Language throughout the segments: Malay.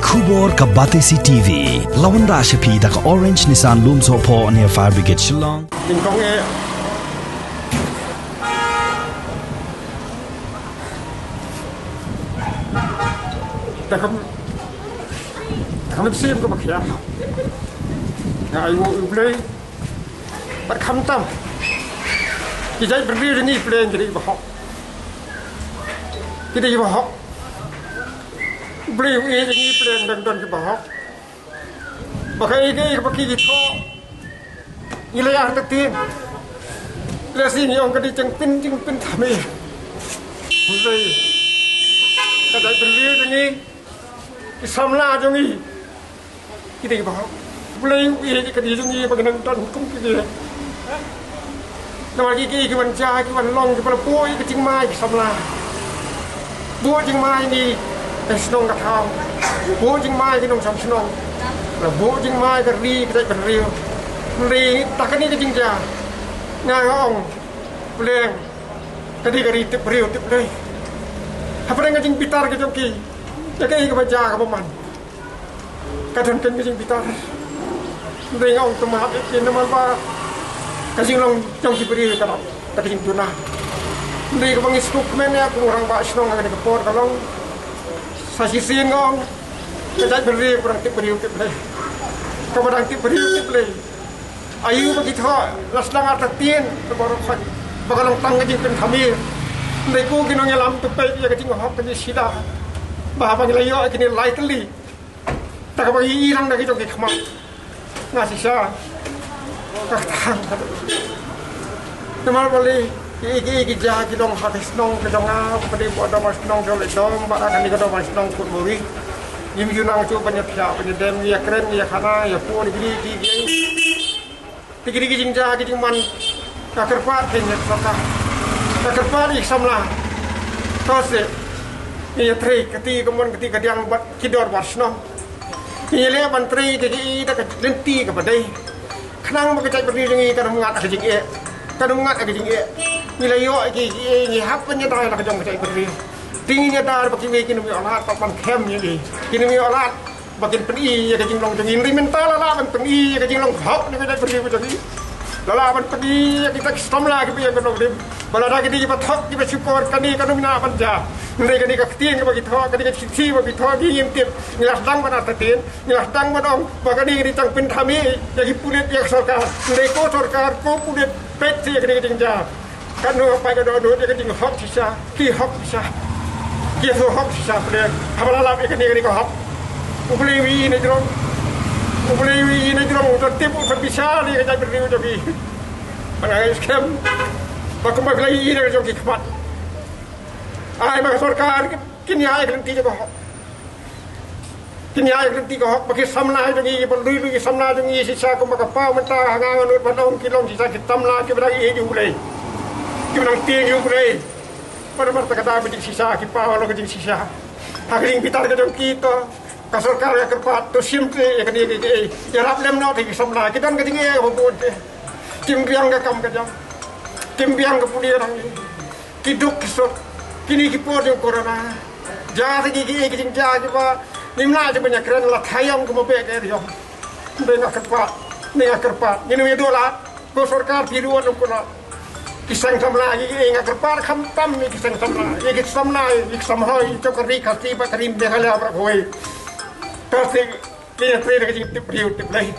Khubor ka Batesi TV lawan ra shapi da ka Orange Nissan Loom so pho near Fire Brigade Shillong Ting kongแต่คำเสียงก็บักยาไอ้วัวอุบเลยบัดคำตั้มที่ใจเป็นเรื่องนี้เปลี่ยนจะได้บ่ฮอกที่ได้บ่ฮอกเปลี่ยนอย่างนี้เปลี่ยนดันจะบ่ฮอกบักไอ้ก็บักขี้ท้อยี่เลยอ่างตะเตียนแล้วสิ่งนี้องค์ก็ดีจึงเป็นทำเองเลยแต่ใจเป็นเรื่องอย่างนี้ที่สำลาตรงนี้ที่ได้บอกเปลี่ยนอีกคดีตรงนี้บางนั้นตอนคุ้มกี่เดือนแต่ว่ากี่วันจ่ายกี่วันลงกี่วันป่วยก็จริงไม่สำลาบัวจริงไม่นี่ไอ้สนองกระทำบัวจริงไม่ที่น้องสนองแล้วบัวจริงไม่ก็รีก็ได้เป็นเรียวรีตะกันนี้ก็จริงจ้างานอ่องเปลี่ยนคดีก็รีติดเรียวติดเลยถ้าเป็นกันจริงปิตาร์ก็จงกี่จะแก้กับจ่ากับมันการทำกันก็จริงปิตาร์เรื่ององค์ตมาเองน้ำมันว่าก็จริงลองจงกี่เรียวกันแต่จริงตัวน่ะเรื่องบางสิ่งก็ไม่เนี่ยกูรังบ้าสนองกันกับปอดก็ลองสาธิตเสียงองก็ได้เป็นเรียวกันติดเรียวติดเลยก็มาดังติดเรียวติดเลยอายุบางทีท่อลักษณะอัตเตียนตัวบริษัทบางคนตั้งกันจริงเป็นทำมีในกูกินองยาลำตุกไปยังจริงหอบกันยิ่งชิดาบ้าบางอย่างย่อกินไล่กันลีแต่ก็บางทีรังได้ก็จงกินขมักงาสิชาก็ทางแต่มาบาลีอีกจากิดองฮัตสนองก็จงเอาประเดี๋ยวดอมสนองก็เลยดอมบ้านนี้ก็ดอมสนองคุณบุรียิ่งอยู่นั่งจูบัญญัติยาบัญญัติเดมยาเครนยาขนาอยาปูนี่กี่จริงจากจริงมันก็กระพาดเห็นอย่างสักการก็กระพาดอีกสำลักก็เสียนี่ทรีกตีก็มันกตีก็ยังบัดคิดดอร์บัชน้องนี่เลี้ยบันทรีก็ที่แต่ก็เล่นตีกับประเดี๋ยวขนังมันก็ใจเป็นเรื่องนี้การทำงานอะไรจริงการทำงานอะไรจริงนี่เลยย่อกี่ฮับเป็นยังไงเราก็จงใจเป็นเรื่องตีนี่ได้บางทีกินมีอลาดมันเข้มอย่างนี้กินมีอลาดบางทีเป็นอีก็จริงลงจริงริมตาละมันเป็นอีก็จริงลงฮอกนี่ก็ได้เป็นเรื่องจริงละมันเป็นอีkita stamla kita yang kena lim balada kita kita thok kita syukur kani kanu mina banja nilai kani ka ketian ka bagi thok kani ka sisi bagi thok ki yim tip ngilas dang mana tatin ngilas dang mana ong bagani ni tang pin thami jadi pulit yang sarkar nilai ko sarkar ko pulit pet si kani ka jingja kanu pa ka do dia ka jing hok sisa ki hok sisa ki hok sisa ple hamala la kani kani ka hok upli wi ni jrong boleh ini juga mau tertib untuk bisa ni kerja beriu jadi, mengenai skem, bakum bagai ini kerja kikat, ay bagi sarkar kini ay kerenti juga hok, kini ay kerenti juga hok bagi samla jadi berdui samla jadi sisa kum bagai pau mentah hangat menurut pandang kilom sisa kita samla kita lagi ini ulai, kita nang tiang ulai, pada kata bagi sisa kita pau lalu jadi sisa, akhirnya kita kerja kita kasarkar ya kerpat tu simple ya kini ya rap lem nau tinggi samla kita kan ketinggi ya buat tim biang ke kam kerja tim biang ke puli orang ini kiduk kisut kini kipor yang corona jah tinggi kicing jah juga nimla aja banyak keren lah khayam ke mobil kayak dia dengan kerpat ini $2 kasarkar biruan ukuna kisang samla ini nggak kerpat kamtam ini kisang samla ini samla ini samhoi cokari kasih pak karim behala berkoi tapi ini trade kerja tip lagi.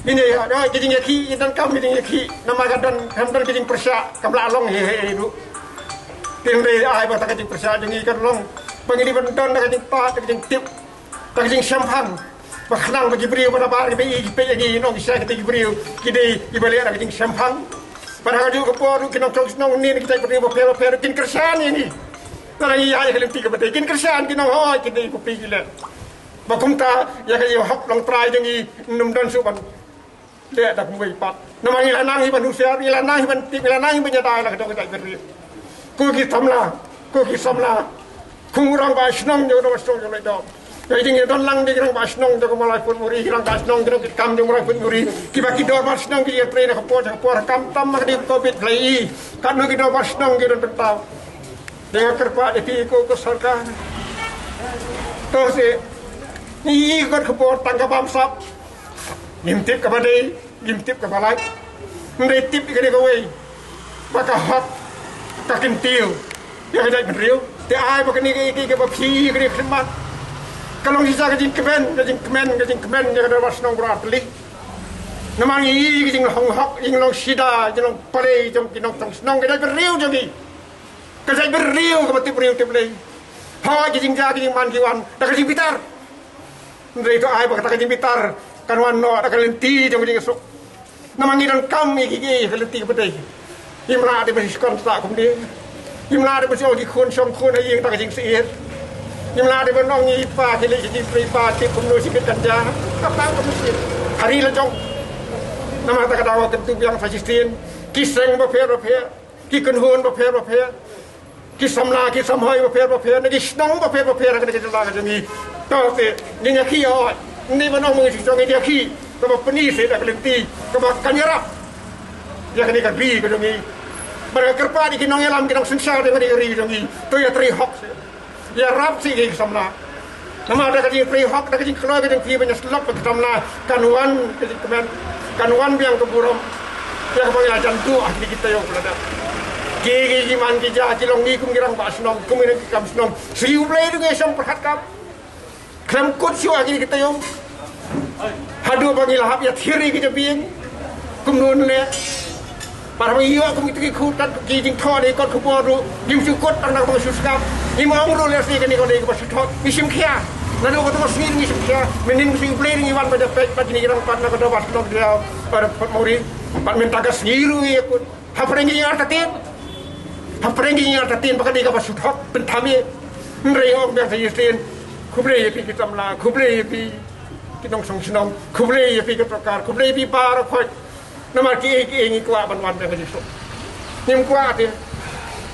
Ini ada kerja nyaki dan kami kerja nyaki nama kadan hamdan kerja persia kamla long itu. Tinggal ay bata kerja persia jengi kan long. Pengiri benton kerja pat kerja tip kerja champagne. Baknang bagi beriu pada bar bagi lagi nong saya kerja beriu kini ibalik ada kerja champagne. Pada kerja kepor kita nong ni kita beriu bapel kin kerjaan ini. Kalau iya kalau tiga betul kin kerjaan kita oh kita kopi gila. Bakum ta ya kayo hok long try jangi numdan suban le dak mui pat namang ilanang hi manusia ilanang hi menyadai la kadang kadang beri ku ki samla kurang ba snong jo do snong jo le do jadi jangi don lang di kurang ba snong jo malai pun muri kurang ba snong jo kam jo malai pun muri ki ba ki do ba snong ki ya train ka por kam tam ma di covid lai kan no ki do ba snong ki don tau dengan kerpa di ko sarkar to se นี่ก็ขบวนตังกับบามซับยิ้มทิพย์กับอะไรยิ้มทิพย์กับอะไรมันได้ทิพย์อีกอะไรก็เว้ยบักฮับตะกินเตียวยังไม่ได้เป็นเรียวแต่อายบักนี่ก็แบบพี่ก็เรียกขึ้นมาก็ลองที่จะก็ยิงกระเบนก็ยิงกระเบนก็ยิงกระเบนยังได้วัดน้องบราตลิน้ำมันยี่ก็ยิงหงฮักยิงลองชิดายิงลองปะเลยจงกินน้องต้องน้องก็ได้เป็นเรียวจังกี้ก็ได้เป็นเรียวก็มาติบเรียวติบเลยพอก็ยิงยาก็ยิงมันกี่วันแต่ก็ยิงพิตาร์dari itu ay baka takajing bitar kanwan no nakalenti jong jing sok namangi dan kam iki kalenti kapatay imla de basiskon sa kumdi imla de basio gi khon som khon ay yeng takajing siir imla de banong ngi pa kili ji pri pa ti kumno sikit kanja kapang kumsi hari la jong nama takadawa kentu biang fasistin kiseng ba phe ki kunhon ba phe ki samla ki samhoy ba phe ngi snong ba phe ra kan ke la ka jongก็เสร็จนี่เนี่ยขี้อ่อนนี่มันน้องมือสิสองไอเดียขี้ก็บอกปนีเสร็จแต่เรื่องตีก็บอกกันยรับya kan ikan riก็ตรงนี้มันก็กระป๋าที่กินน้องยาลำกินน้องสินชาได้ก็ได้riตรงนี้ตัวya teri hok ya rap sih kayak samla nama ada kan teri hok ada kan keluar kanที่มันจะสลับไปsamla kan wan kan wan biang keburom ya kepanggil ajan tu ahli kita yang berada gigi man gija kilong ni kumgirang basnom kumgirang kamsnom siu play tu ngesong perhat kap Kram kot siwa gini kita yom, hadu bagi lahap ya thiri kita biang, kumnun le, para mayu aku itu kikutan kijing thor ni kot kuboru, jim sukot anak bang suskap, ni mau ulu le sih kan ni kau ni kau suskap, misim kia, lalu kau tu masih misim kia, menin musim play ni iwan pada pek pada ni orang pan nak kau dapat nak dia pada muri, pan mentaga sendiri ya kun, haperengi yang artatin, pakai ni kau suskap, pentami, mereka biasa justin. Kublai pi kita mla, kublai pi kita nong song senong, kublai pi kita prakar, kublai pi para koi, nama ki ingi kuat banwan mereka jisu, nim kuat dia,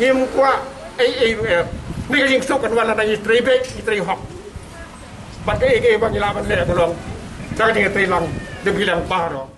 nim kuat ni kita jisu kan wan ada istri baik, istri hok, pakai bagi lawan le belum, jangan jangan istri lang, dia bilang para.